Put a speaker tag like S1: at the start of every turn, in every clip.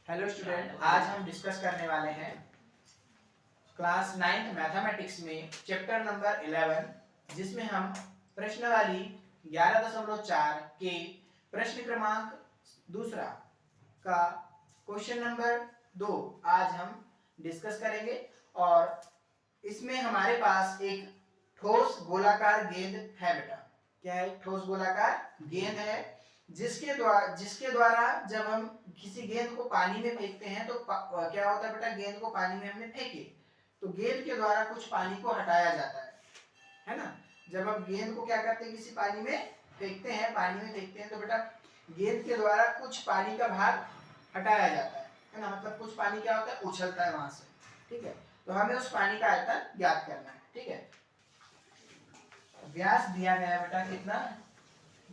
S1: Hello student, आज हम discuss करने वाले हैं क्लास 9th मैथमेटिक्स में चैप्टर नंबर 11, जिसमें हम प्रश्नावली 11.4 के प्रश्न क्रमांक दूसरा का क्वेश्चन नंबर 2 आज हम डिस्कस करेंगे। और इसमें हमारे पास एक ठोस गोलाकार गेंद है। बेटा क्या है? ठोस गोलाकार गेंद है, जिसके द्वारा जब हम किसी गेंद को पानी में फेंकते हैं तो क्या होता है बेटा? गेंद को पानी में हमने फेंके तो गेंद के द्वारा कुछ पानी को हटाया जाता है ना। जब हम गेंद को क्या करते हैं, किसी पानी में फेंकते हैं, तो बेटा गेंद के द्वारा कुछ पानी का भाग हटाया जाता है ना। मतलब कुछ पानी क्या होता है, उछलता है वहां से। ठीक है, तो हमें उस पानी का आयतन ज्ञात करना है। ठीक है, व्यास दिया गया है बेटा कितना?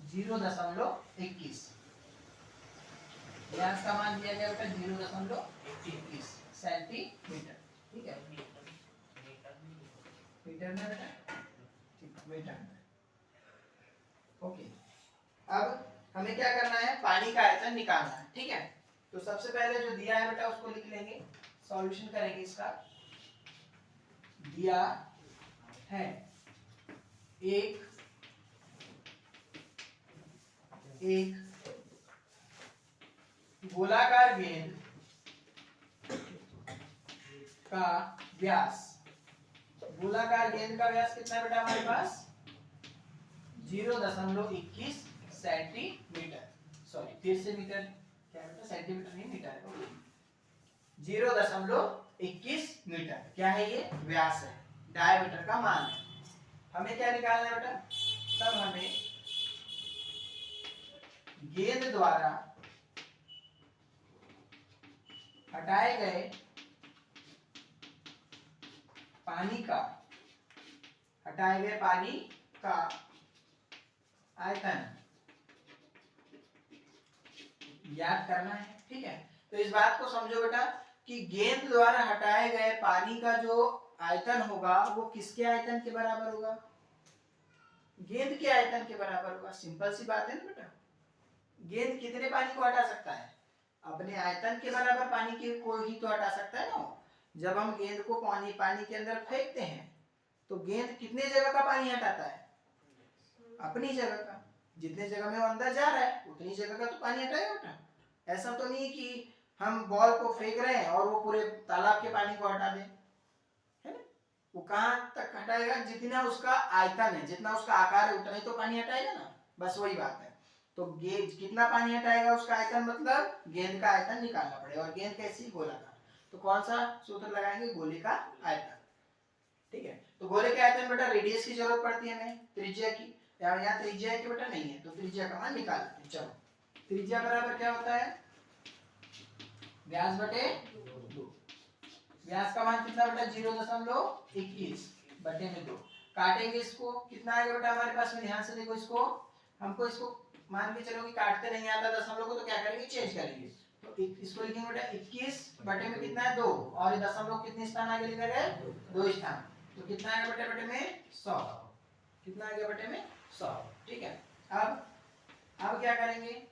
S1: 0.21। व्यास का मान दिया गया बेटा 0.21 सेंटीमीटर। ठीक है, मीटर में बेटा, ठीक मीटर में। ओके, अब हमें क्या करना है? पानी का आयतन निकालना है। ठीक है, तो सबसे पहले जो दिया है बेटा उसको लिख लेंगे, सॉल्यूशन करेंगे इसका। दिया है एक गोलाकार गेंद का व्यास, गोलाकार गेंद का व्यास कितना है बेटा हमारे पास? 0.21 सेंटीमीटर। सॉरी, फिर से मीटर, क्या बेटा? सेंटीमीटर नहीं, मीटर है। 0.21 मीटर क्या है? ये व्यास है, डायमीटर का मान है। हमें क्या निकालना है बेटा? तब हमें गेंद द्वारा हटाए गए पानी का आयतन ज्ञात करना है। ठीक है, तो इस बात को समझो बेटा कि गेंद द्वारा हटाए गए पानी का जो आयतन होगा वो किसके आयतन के बराबर होगा? गेंद के आयतन के बराबर होगा। सिंपल सी बात है ना बेटा। गेंद कितने पानी को हटा सकता है? अपने आयतन के बराबर पानी को ही तो हटा सकता है ना। जब हम गेंद को पानी के अंदर फेंकते हैं तो गेंद कितने जगह का पानी हटाता है? अपनी जगह का। जितने जगह में वो अंदर जा रहा है उतनी जगह का तो पानी हटाएगा बेटा। ऐसा तो नहीं कि हम बॉल को फेंक रहे हैं और वो पूरे तालाब के पानी को हटा दे, है ना। वो कहाँ तक हटाएगा? जितना उसका आयतन है, जितना उसका आकार है, उतना ही तो पानी हटाएगा ना। बस वही बात है। तो गेंद कितना पानी हटाएगा? उसका आयतन, मतलब गेंद का आयतन निकालना पड़ेगा। और गेंद कैसी? गोलाकार। तो कौन सा सूत्र लगाएंगे? गोले का आयतन। ठीक है, तो गोले के आयतन बेटा रेडियस की जरूरत पड़ती है हमें, त्रिज्या की। यहाँ त्रिज्या है कि बेटा? नहीं है, तो त्रिज्या का मान निकाल लेते हैं। चलो, त्रिज्या बराबर क्या होता है? व्यास बटे 2। व्यास का मान कितना बेटा? 0.21 बटे में 2। काटेंगे इसको, कितना आएगा बेटा हमारे पास में? ध्यान से देखो इसको। हमको इसको मान के चलो कि काटते नहीं आता दशमलव को, तो क्या करेंगे? चेंज करेंगे। तो इसको लिखेंगे बेटा 21 बटे में कितना है? 2। और ये दशमलव कितने स्थान आगे लिखा गया? 2 स्थान। तो कितना आएगा बेटे? बटे में 100। कितना आ गया बटे में? 100। ठीक है, अब क्या करेंगे?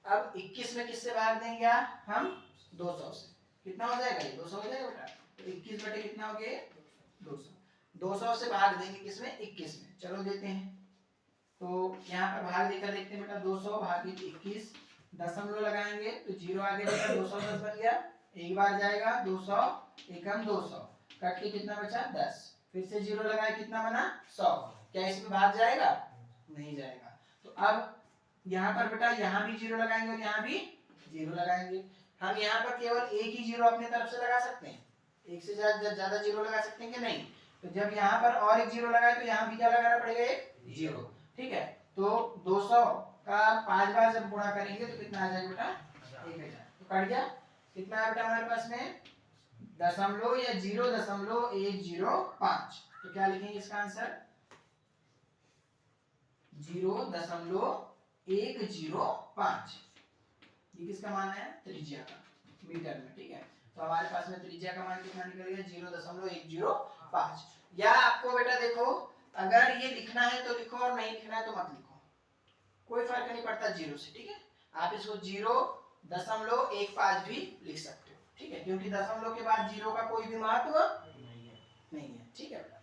S1: अब 21 में किससे भाग देंगे हम? 200 से। कितना हो जाएगा? ये 200 हो जाएगा बेटा। तो 21 बटे कितना हो गया? 200। 200 से भाग देंगे किसमें? 21 में। चलो देते हैं, तो यहाँ पर भाग देकर देखते हैं बेटा। 200 भागित 21, दशमलव लगाएंगे तो 0 आ गया बेटा। 210 बन गया। एक बार जाएगा 200, एकम 200, कट के कितना बचा? 10। फिर से 0 लगाए, कितना बना? 100। क्या इसमें भाग जाएगा? नहीं जाएगा। तो अब यहाँ पर बेटा यहाँ भी 0 लगाएंगे और यहाँ भी 0 लगाएंगे। हम यहाँ पर केवल एक ही 0 अपने तरफ से लगा सकते हैं, एक से ज्यादा 0 लगा सकते हैं कि नहीं? तो जब यहाँ पर और एक 0 लगाए तो यहाँ भी क्या लगाना पड़ेगा? एक 0। ठीक है, तो 200 का 5 बार जब गुणा करेंगे तो कितना आ जाएगा बेटा? 1000। तो कट गया। कितना है बेटा हमारे पास में? दशमलव या 0.105। तो क्या लिखेंगे इसका आंसर? 0.105। ये किसका मान है? त्रिज्या का, मीटर में। ठीक है, तो हमारे पास में त्रिज्या का मान कितना निकल गया? 0.105। या आपको बेटा देखो, अगर ये लिखना है तो लिखो और नहीं लिखना है तो मत लिखो, कोई फर्क नहीं पड़ता 0 से। ठीक है, आप इसको 0 0.15 भी लिख सकते हो, ठीक है, क्योंकि दशमलव के बाद जीरो का कोई भी महत्व नहीं है, ठीक है बेटा।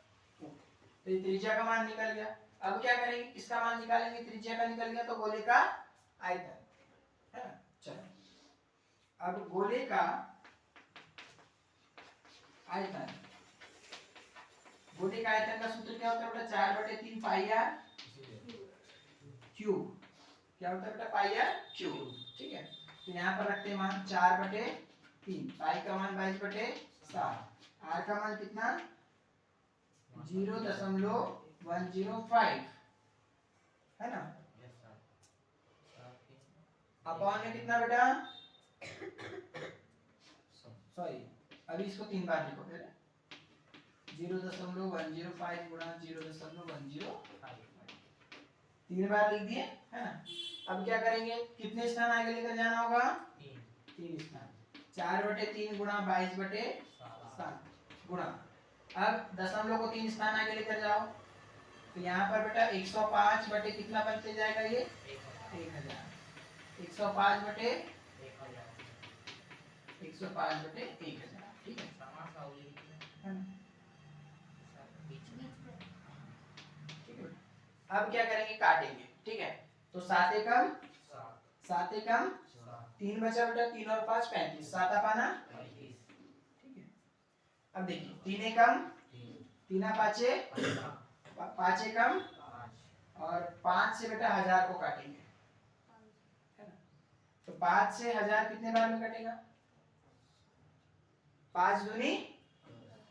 S1: तो ये त्रिज्या का मान निकल गया। अब क्या करेंगे, किसका मान निकालेंगे, त्रिज्या का निकल गया तो गोले का आयतन है ना। चलो अब गोले का आयतन, गोले का आयतन का सूत्र क्या होता है बेटा, 4/3 पाई आर क्यूब। क्या होता है बेटा, पाई आर क्यूब, ठीक है। तो यहाँ पर रखते हैं मान 4/3, पाई का मान 22/7, आर का मान कितना 0.105 है ना। अपॉन में कितना बेटा, सॉरी अभी इसको 3 बार लिखो फिर, 0.105 गुणा 0.105, 3 बार लिख दिए है ना। अब क्या करेंगे, कितने स्थान आगे लेकर जाना होगा, 3 स्थान, 4/3 गुणा 22/7 गुणा, अब दशमलव को 3 स्थान आगे लेकर जाओ तो यहाँ पर बेटा 105 बटे कितना बनते जाएगा, ये 1000, 105 बटे 1000, ठीक है ना? ठीक है। अब क्या करेंगे, काटेंगे, ठीक है। तो 7 एकम 3 बचा बेटा, 3 और 5 35, 7 पाना, ठीक है। अब देखिए 3 एकम 3 पाँचे 5 एकम और 5 से बेटा 1000 को काटेंगे है ना। तो 5 से 1000 कितने बार में कटेगा, 5 दूनी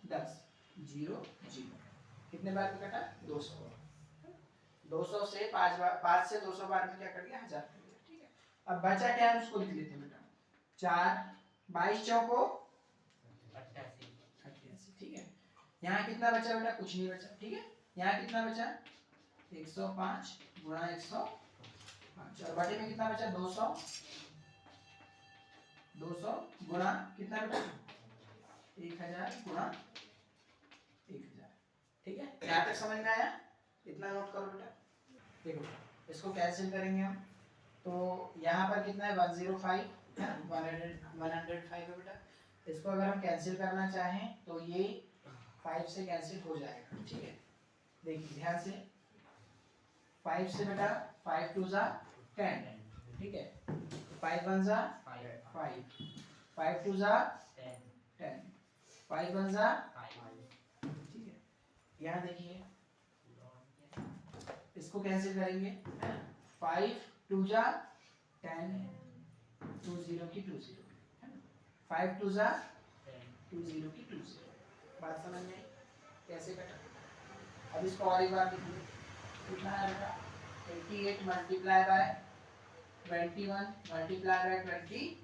S1: 10, 0 0, कितने बार में कटा, 200, 200 से 5 से 200 बार में क्या कर गया, 1000 कर गया, ठीक है। अब बचा क्या है उसको लिख लेते हैं बेटा, 4 22 चौको 88, ठीक है। यहाँ कितना बचा बेटा, कुछ नहीं बचा, ठीक है। यहाँ कितना बचा 105 गुणा 105 और बटे में कितना बचा 200, 200 गुणा कितना बेटा 1000 गुणा 1000, ठीक है। यहाँ तक समझ में आया, इतना नोट करो बेटा। देखो इसको कैंसिल करेंगे हम, तो यहाँ पर कितना है 105 है, 105 है बेटा। इसको अगर हम कैंसिल करना चाहें तो ये 5 से कैंसिल हो जाएगा, ठीक है। देखिए ध्यान से, 5 से बेटा 5 2 जा 10, ठीक है, 5 1 जा 5, 5 2 जा 10, 5 1 जा 5, ठीक है। यहाँ देखिए इसको कैंसिल करेंगे, 5 2 जा 10, 2 0 की 2 0 है ना, 5 2 जा 2 0 की 2 0, बात समझ में कैसे कटा। अब इसको और एक बार लिखिए, कितना है बेटा 88 multiply by 21 multiply by 20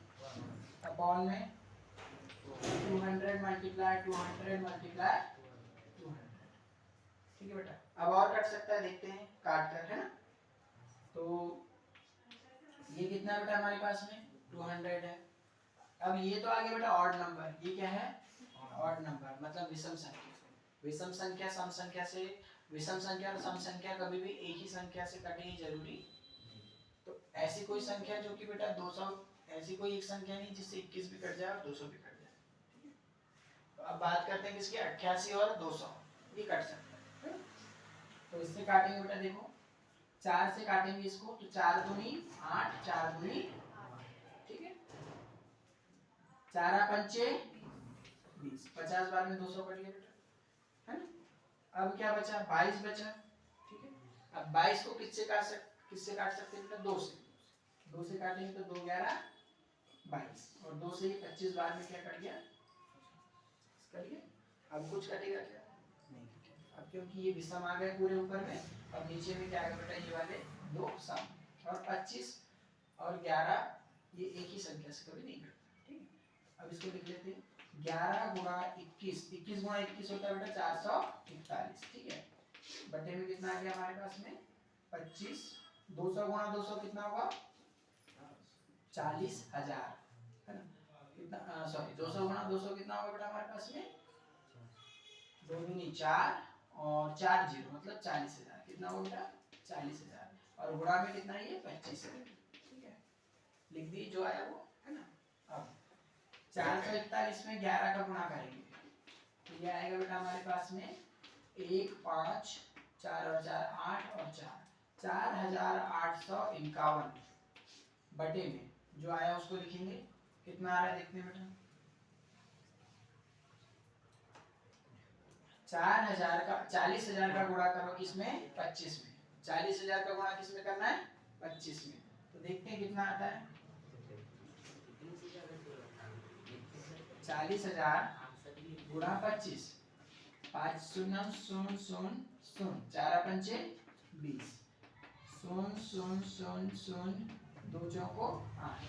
S1: upon में 200 मल्टीप्लाई 200 मल्टीप्लाई 200, ठीक है बेटा। अब और कट सकता है, देखते हैं काट कर, है ना। तो ये कितना है बेटा हमारे पास में 200 है। अब ये तो आगे बेटा ऑड नंबर, ये क्या है ऑड नंबर, मतलब विषम संख्या। विषम संख्या सम संख्या से, विषम संख्या और सम संख्या कभी भी एक ही संख्या से कटे जरूरी। तो ऐसी कोई संख्या जो कि बेटा 200, ऐसी कोई एक संख्या नहीं जिससे 21 भी कट जाए और 200 भी कट जाए। तो अब बात करते हैं किसकी, 88 और 200 भी कट सकता है। तो इससे काटेंगे बेटा, देखो 4 से काटेंगे इसको, तो 4 दूनी 8, 4 दूनी, ठीक है, 4 पंचे 20, 50 बार में 200 कट गया बेटा, है ना। अब क्या बचा 22 बचा, ठीक है। अब 22 को किससे काट सकते हैं बेटा, 2 से, 2 से काटेंगे तो 2 11 22 और 2 से 25 बार में क्या कट गया, कट गया। अब कुछ कटेगा क्या, नहीं कटेगा। अब क्योंकि ये विषम आ गए पूरे ऊपर में, अब नीचे में क्या आएगा बेटा, ये वाले 2 सम और 25 और 11 ये एक ही संख्या से कभी नहीं कटता, ठीक है। अब इसको लिख लेते हैं 11 गुणा 21, 21 गुणा 21 होता है बेटा 441, ठीक है। बटे में कितना आ गया हमारे पास में 25, 200 गुणा 200 कितना होगा 40,000 है ना, कितना सॉरी 200 गुणा 200 कितना होगा बेटा हमारे पास में 2 दूनी 4 और 4 0 मतलब 40,000, कितना होगा बेटा 40,000 और गुणा में कितना है ये 25 है, ठीक है। लिख दी जो आया वो। है ना। अब 441 में 11 का गुणा करेंगे तो ये आएगा बेटा हमारे पास में 1 5 4 और 4 8 और 4 4851 बटे में जो आया उसको लिखेंगे। कितना आ रहा है देखते हैं बेटा। 40,000 का गुणा करो किसमें 25 में। 40,000 का गुणा किसमें करना है 25 में। तो देखते हैं कितना आता है। 40,000 गुणा 25 5 0 0 0 0 4 पंचे 20 0 0 0 0 2 चौको 8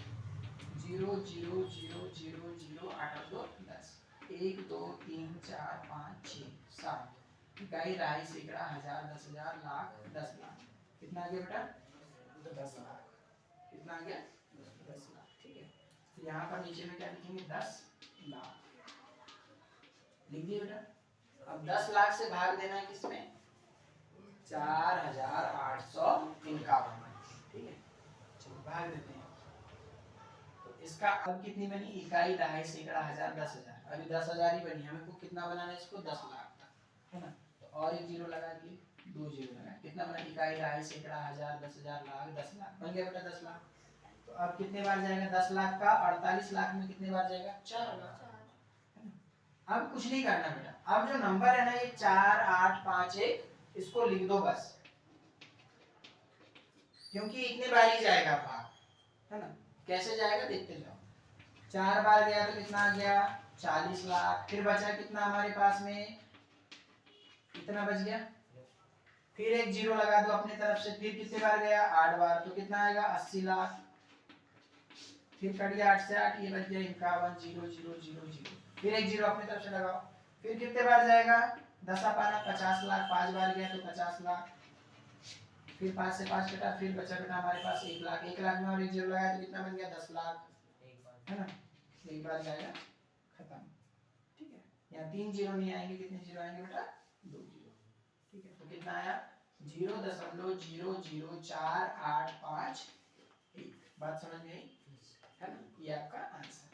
S1: 0 0 0 0 0 8 और 2 10 1 2 3 4 5 6 7 इकाई राई सैकड़ा हजार 10,000 लाख 10 लाख। कितना आ गया बेटा 10 लाख। कितना आ गया 10 लाख। ठीक है तो यहाँ पर नीचे में क्या लिखेंगे 10 लाख लिख दिए बेटा। अब 10 लाख से भाग देना है किसमें 4,851। ठीक है चलो भाग देते हैं। तो इसका अब कितनी बनी इकाई दहाई सैकड़ा हजार 10,000 अभी 10,000 ही बनी। हमें को कितना बनाना है इसको 10 लाख का है ना। तो और एक जीरो लगा दिए 2 जीरो लगा कितना बना इकाई दहाई सैकड़ा हजार 10,000 लाख 10 लाख बन गया बेटा 10 लाख। तो अब कितने बार जाएगा 10 लाख का 48 लाख में कितने बार जाएगा 4 बार। अब कुछ नहीं करना बेटा। अब जो नंबर है ना ये 4 8 5 1 इसको लिख दो बस क्योंकि इतने बार ही जाएगा भाग है ना। कैसे जाएगा देखते जाओ। 4 बार गया तो कितना आ गया 40 लाख। फिर बचा कितना हमारे पास में इतना बच गया। फिर एक जीरो लगा दो अपने तरफ से। फिर कितने बार गया 8 बार तो कितना आएगा 80 लाख। फिर कट गया 8 से 8 ये बच गया 51 0 0 0 0। फिर एक जीरो अपनी तरफ से लगाओ। फिर कितने बार जाएगा 10 पाना 50 लाख। 5 बार गया तो 50 लाख। फिर 5 से 5 कटा फिर बचा बेटा हमारे पास 1 लाख। 1 लाख में और एक जीरो लगाया तो कितना बन गया 10 लाख है ना। एक बार जाएगा खत्म। ठीक है यहाँ 3 जीरो नहीं आएंगे। कितने जीरो आएंगे बेटा 2 जीरो। ठीक है तो कितना आया 0.00485 बात समझ में आई है ना। ये आपका आंसर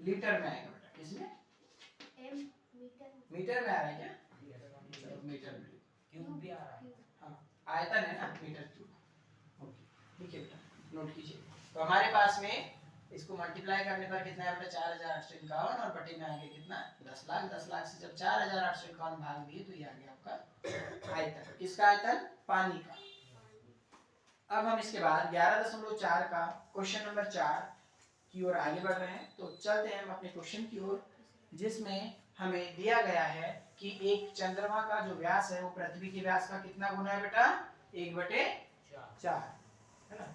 S1: लीटर में आएगा बेटा। किसमें मीटर में आ रहा है क्या चलो मीटर में क्यूब भी आ रहा है। हाँ आयतन है ना मीटर क्यूब। ओके ठीक है बेटा नोट कीजिए। तो हमारे पास में इसको मल्टीप्लाई करने पर कितना है बेटा 4,851 और बटे में आ गया कितना 10 लाख। 10 लाख से जब 4,851 भाग दिए तो ये आ गया आपका आयतन। किसका आयतन पानी का। अब हम इसके बाद 11.4 का क्वेश्चन नंबर 4 की ओर आगे बढ़ रहे हैं। तो चलते हैं हम अपने क्वेश्चन की ओर जिसमें हमें दिया गया है कि एक चंद्रमा का जो व्यास है वो पृथ्वी के व्यास का कितना गुना है बेटा 1/4 है ना।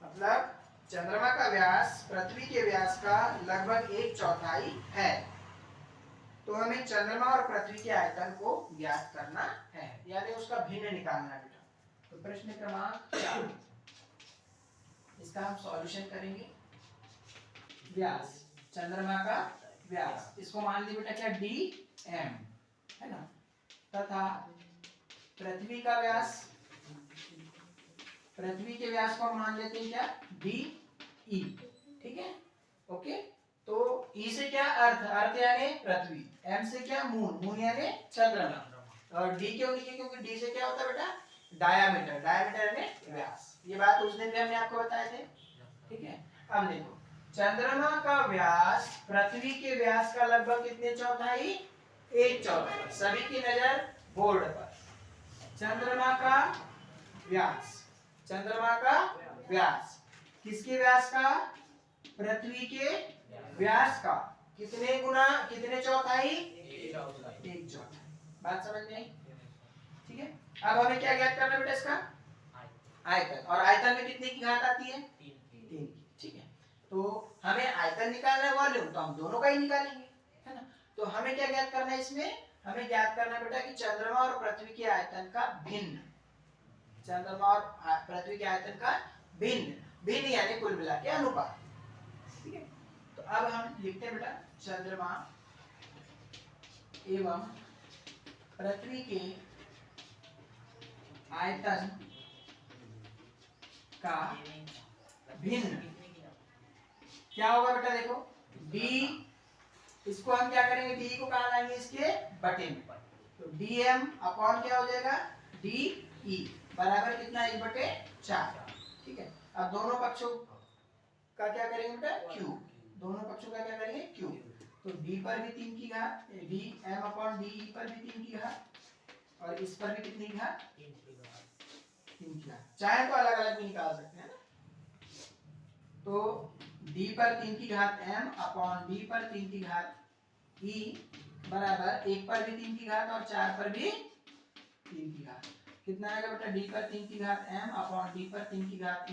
S1: मतलब चंद्रमा का व्यास पृथ्वी के व्यास का लगभग 1/4 है। तो हमें चंद्रमा और पृथ्वी के आयतन को ज्ञात करना है यानी उसका भिन्न निकालना है बेटा। तो प्रश्न क्रमांक 4 इसका हम सॉल्यूशन करेंगे। व्यास चंद्रमा का व्यास इसको मान ली बेटा क्या dm है ना तथा पृथ्वी का व्यास पृथ्वी के व्यास को हम मान लेते हैं क्या de। ठीक है ओके। तो E से क्या अर्थ यानी पृथ्वी। M से क्या मून यानी चंद्रमा। और D क्यों लिखे क्योंकि D से क्या होता है बेटा डायामीटर यानी व्यास। ये बात उस दिन भी हमने आपको बताए थे। ठीक है अब देखो चंद्रमा का व्यास पृथ्वी के व्यास का लगभग कितने चौथाई 1/4। सभी की नजर बोर्ड पर। चंद्रमा का व्यास किसके व्यास का पृथ्वी के व्यास का कितने चौथाई 1/4। बात समझ में आई। ठीक है अब हमें क्या ज्ञात करना बेटा इसका आयतन। और आयतन में कितने की घात आती है 3 की। ठीक है तो हमें आयतन निकालना है वॉल्यूम तो हम दोनों का ही निकालेंगे है ना। तो हमें क्या ज्ञात करना है इसमें हमें ज्ञात करना बेटा कि चंद्रमा और पृथ्वी के आयतन का भिन्न। चंद्रमा और पृथ्वी के आयतन का भिन्न यानी कुल मिला के अनुपात। ठीक है तो अब हम लिखते हैं बेटा चंद्रमा एवं पृथ्वी के आयतन का भिन्न क्या होगा बेटा, देखो डी, इसको हम क्या करेंगे, डी को कहाँ लाएंगे, इसके बटे में, तो dm अपॉन क्या हो जाएगा, de बराबर कितना, 1/4। ठीक है, अब दोनों पक्षों का क्या करेंगे बेटा, q, दोनों पक्षों का क्या करेंगे, q, तो d पर भी 3 की घात, dm अपॉन de पर भी 3 की घात, और इस पर भी कितनी की घात, 3 की घात। चाहे तो अलग अलग भी निकाल सकते हैं ना, तो d पर 3 की घात m अपॉन d पर 3 की घात e बराबर 1 पर भी 3 की घात और 4 पर भी 3 की घात। कितना आएगा बेटा, d पर 3 की घात m अपॉन d पर 3 की घात e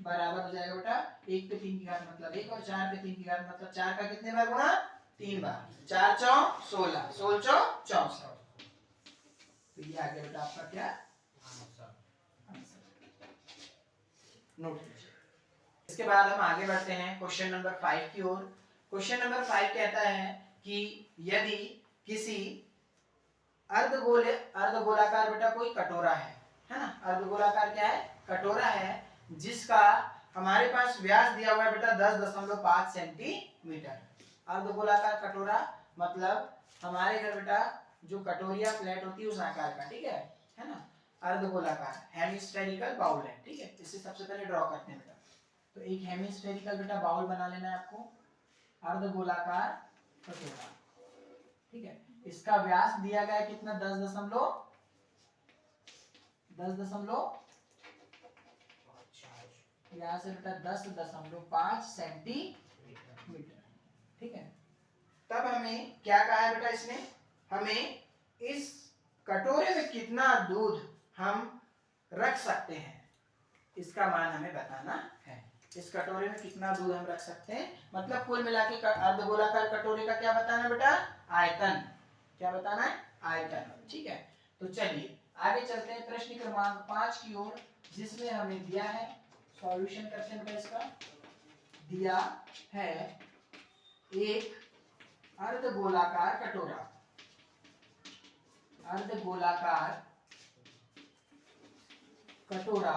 S1: बराबर हो जाएगा बेटा 1 पे 3 की घात मतलब 1 और 4 पे 3 की घात मतलब 4 का कितने बार गुणा, 3 बार, 4 चौक 16, 16 चौक 64। तो ये आ गया बेटा आपका क्या आंसर, नोट कीजिए। इसके बाद हम आगे बढ़ते हैं क्वेश्चन नंबर 5 की ओर। क्वेश्चन नंबर 5 कहता है कि यदि किसी अर्धगोलाकार बेटा कोई कटोरा है ना, अर्धगोलाकार क्या है, कटोरा है, जिसका हमारे पास व्यास दिया हुआ है बेटा 10.5 सेंटीमीटर। अर्धगोलाकार कटोरा मतलब हमारे घर बेटा जो कटोरिया प्लेट होती है उस आकार का, ठीक है ना, अर्धगोलाकार हेमिस्फेरिकल बाउल है। ठीक है, इसे सबसे पहले ड्रॉ करते हैं बेटा, तो एक हेमिस्फेरिकल बेटा बाउल बना लेना है आपको, अर्धगोलाकार कटोरा। ठीक है, इसका व्यास दिया गया है कितना, 10.5 व्यास है बेटा 10.5 सेंटीमीटर। ठीक है, तब हमें क्या कहा है बेटा, इसने हमें इस कटोरे में कितना दूध हम रख सकते हैं, इसका मान हमें बताना है। इस कटोरे में कितना दूध हम रख सकते हैं, मतलब कुल मिला के अर्धगोलाकार कटोरे का क्या बताना है बेटा, आयतन। क्या बताना है, आयतन। ठीक है, तो चलिए आगे चलते हैं प्रश्न क्रमांक 5 की ओर, जिसमें हमें दिया है, सॉल्यूशन करते हैं बेटा। इसका दिया है एक अर्धगोलाकार कटोरा, अर्धगोलाकार कटोरा,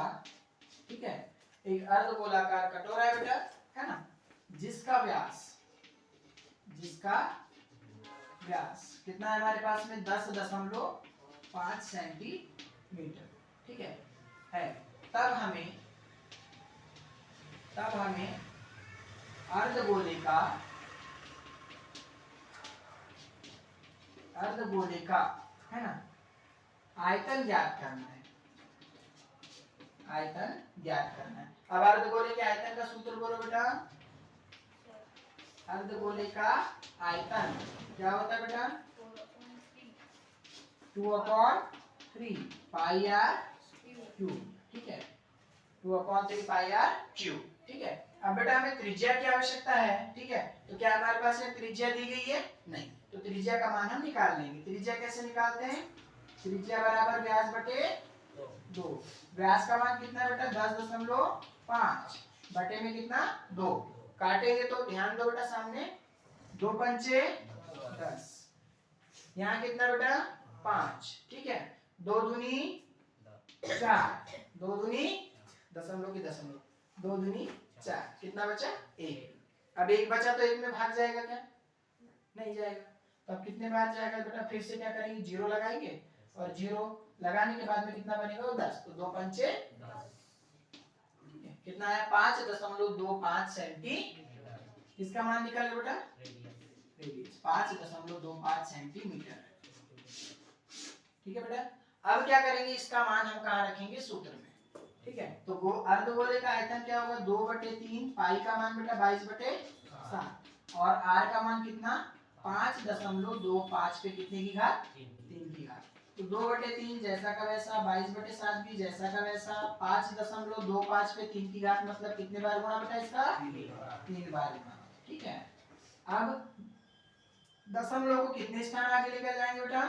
S1: ठीक है, एक अर्धगोलाकार कटोरा है बेटा, है ना, जिसका व्यास कितना है हमारे पास में, 10.5 सेंटीमीटर। ठीक है, तब हमें अर्धगोले का है ना आयतन ज्ञात करना है, आयतन ज्ञात करना है। अब अर्धगोले के आयतन का सूत्र बोलो बेटा, अर्धगोले का आयतन क्या होता है बेटा, 2/3 पाई आर क्यूब। ठीक है, 2/3 पाई आर क्यूब। ठीक है, अब बेटा हमें त्रिज्या की आवश्यकता है। ठीक है, तो क्या हमारे पास ये त्रिज्या दी गई है, नहीं, तो त्रिज्या का मान हम निकाल लेंगे। त्रिज्या कैसे निकालते हैं, त्रिज्या बराबर व्यास बटे 2। व्यास का मान कितना बेटा, 10.5 बटे में कितना, 2। काटेंगे तो ध्यान दो बेटा, सामने 2 पंचे 10, यहाँ कितना बेटा 5। ठीक है, 2 दूनी 4, 2 दूनी दशमलव की दशमलव, 2 दूनी 4, कितना बचा 1। अब 1 बचा तो 1 में भाग जाएगा क्या, नहीं जाएगा, तो अब कितने बार जाएगा बेटा, फिर से क्या करेंगे, 0 लगाएंगे, और 0 लगाने के बाद में कितना बनेगा, 10, तो 2 पंचे 10। कितना है, 5.25 सेंटीमीटर। इसका मान निकाल लो बेटा, रेडियस 5.25 सेंटीमीटर। ठीक है बेटा, अब क्या करेंगे, इसका मान हम कहाँ रखेंगे, सूत्र में। ठीक है, तो अर्धगोले का आयतन क्या होगा, 2/3, पाई का मान बेटा 22/7, और आर का मान कितना, 5.25 पे कितने की घात, 3 की घात, तो 2/3 जैसा का वैसा, 22/7 भी जैसा का वैसा, 5.25 पे 3 की घात मतलब कितने बार गुणा बेटा इसका, 3 बार गुणा। ठीक है, अब दशमलव को कितने स्थान आगे लेकर जाएंगे बेटा,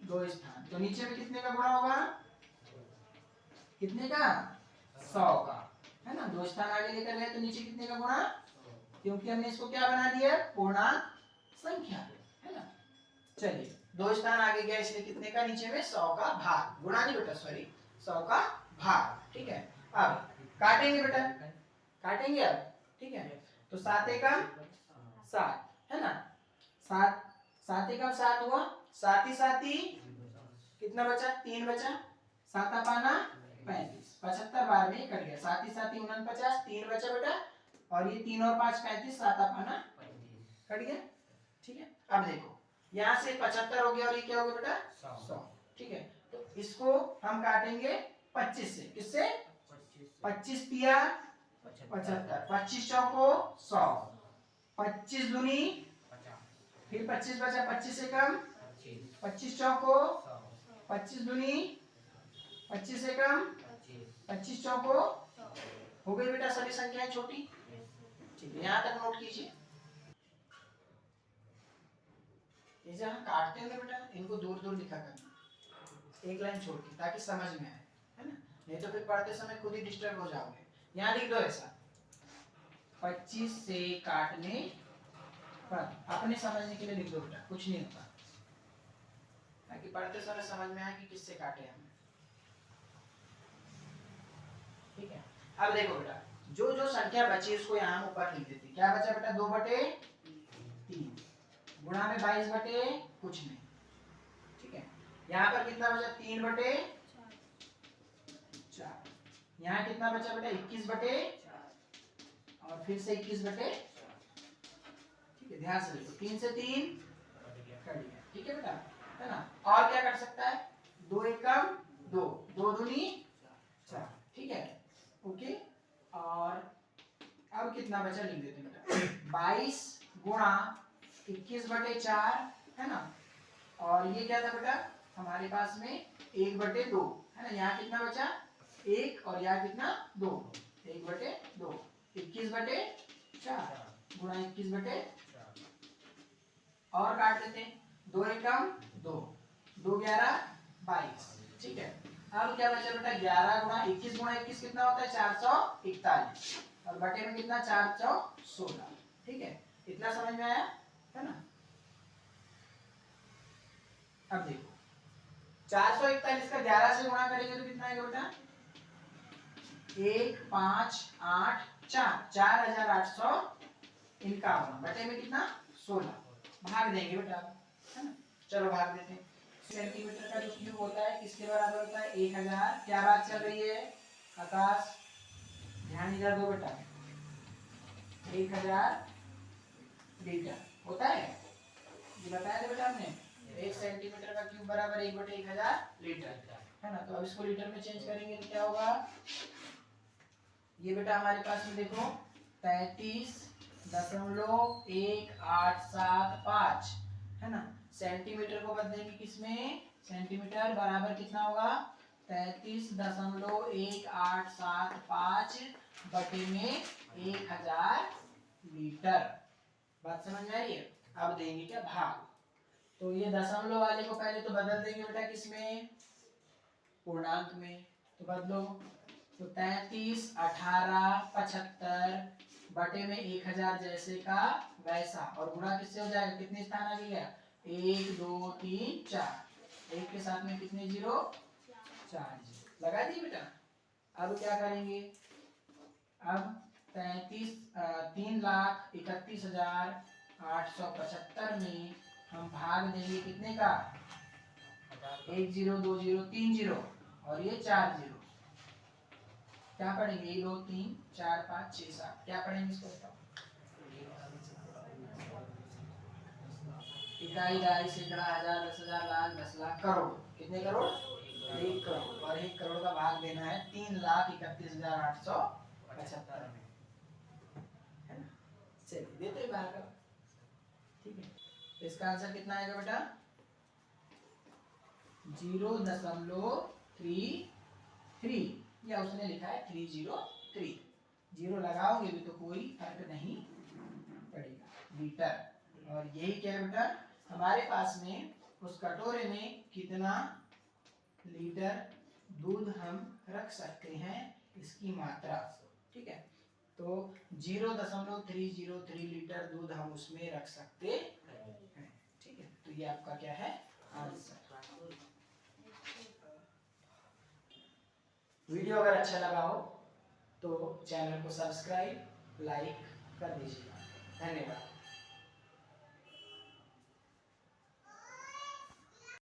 S1: 2 स्थान, तो नीचे में कितने का गुणा होगा, कितने का, 100 का, है ना, 2 स्थान आगे लेकर गए तो नीचे कितने का गुणा, क्योंकि हमने इसको क्या बना दिया, पूर्णांक संख्या, है ना। चलिए 2 स्थान आगे गया इसलिए कितने का, नीचे में 100 का भाग, गुणा नहीं बेटा, सॉरी 100 का भाग। ठीक है, अब काटेंगे बेटा, काटेंगे अब। ठीक है, तो 7 एकम 7 है ना, 7 एकम 7 हुआ, साथ ही कितना बचा, 3 बचा, 7 पाना 35, 75 बार में कट गया, साथ ही 49, 3 बचा बेटा, और ये 3 और 5 35, 7 पाना कट गया। ठीक है, अब देखो यहाँ से 75 हो गया और ये क्या हो गया बेटा 100। ठीक है, तो इसको हम काटेंगे 25 से, किससे, 25 पिया 75, 25 चौको 100, 25 दूनी, फिर 25 बचा, 25 से कम, 25 चौको 25 दूनी, 25 से कम, 25 चौको, हो गई बेटा सभी संख्याएं छोटी। ठीक है, यहाँ तक नोट कीजिए। ये जहाँ काटते हैं बेटा इनको दूर दूर लिखा करना, एक लाइन छोड़ के, ताकि समझ में आए, है ना, नहीं तो फिर पढ़ते समय खुद ही डिस्टर्ब हो जाओगे। यहाँ लिख दो ऐसा, 25 से काटने पर, अपने समझने के लिए लिख दो बेटा, कुछ नहीं होता, ताकि पढ़ते समय समझ में आए कि किससे काटे हमने। ठीक है, अब देखो बेटा जो जो संख्या बची उसको यहाँ ऊपर लिख देते। क्या बचा बेटा, 2/3, गुणा में 22 बटे कुछ नहीं। ठीक है, यहाँ पर कितना बचा, 3/4, यहाँ कितना बचा बेटा 21/4, और फिर से 21/4। ठीक है, ध्यान से देखो, 3 से 3 कट गया। ठीक है बेटा, है ना, और क्या कर सकता है, 2 एकम 2, 2 दूनी 4। ठीक है, ओके, और अब कितना बचा लिख देते हैं बेटा, 22 गुणा 21/4, है ना, और ये क्या था बेटा हमारे पास में 1/2, है ना, यहाँ कितना बचा 1, और यहाँ कितना 2, 1/2, 21/4 गुणा 21/4, और काट देते हैं, 2 एकम 2, 2 11 22। ठीक है, अब क्या बचा बेटा 11 गुणा 21 गुणा 21 कितना होता है 441, और बटे में कितना 416। ठीक है, इतना समझ में आया, है ना। अब देखो 441 का 11 से गुणा करेंगे तो कितना आएगा बेटा, 1 5 8 4, 4851, बटे में कितना 16, भाग देंगे बेटा, है ना, चलो भाग देते हैं। सेंटीमीटर का जो क्यूब होता है किसके बराबर होता है, 1000। क्या बात चल रही है आकाश, ध्यान इधर दो बेटा, 1000 लीटर होता है, ये बताया था बेटा हमने, 1 सेंटीमीटर का क्यूब बराबर 1/1000 लीटर, है ना। तो अब इसको लीटर में चेंज करेंगे तो क्या होगा, ये बेटा हमारे पास में देखो 33.1875, है ना, सेंटीमीटर को बदलेंगे किसमें, सेंटीमीटर बराबर कितना होगा 33.1875 बटे में 1000 लीटर। बात समझ में आई है। अब देंगे क्या भाग, तो ये दशमलव वाले को पहले तो बदल देंगे बेटा किसमें, पूर्णांक में, तो बदलो, तो 33.1875 बटे में 1000 जैसे का वैसा, और गुणा किससे हो जाएगा, कितने स्थान आ गया 1 2 3 4, एक के साथ में कितने जीरो 4 जीरो लगा दिए बेटा। अब क्या करेंगे, अब 3,31,875 में हम भाग देंगे कितने का, 1 0 2 0 3 0, और ये 4 0, क्या पढ़ेंगे 1 2 3 4 5 6 7, क्या पढ़ेंगे इसको बताओ, इकाई दहाई सैकड़ा हजार 10,000 लाख 10 लाख करोड़, कितने करोड़ 1 करोड़, और 1 करोड़ का भाग देना है 3,31,875 में, है ना, चलिए देते हैं भाग। ठीक है, तो इसका आंसर कितना आएगा बेटा 0.33, या उसने लिखा है 303, जीरो लगाओगे भी तो कोई फर्क नहीं पड़ेगा, लीटर। और यही क्या है बेटा हमारे पास में उस कटोरे में कितना लीटर दूध हम रख सकते हैं, इसकी मात्रा। ठीक है, तो 0.303 लीटर दूध हम उसमें रख सकते हैं। ठीक है, तो ये आपका क्या है आंसर। वीडियो अगर अच्छा लगा हो तो चैनल को सब्सक्राइब, लाइक कर दीजिएगा। धन्यवाद।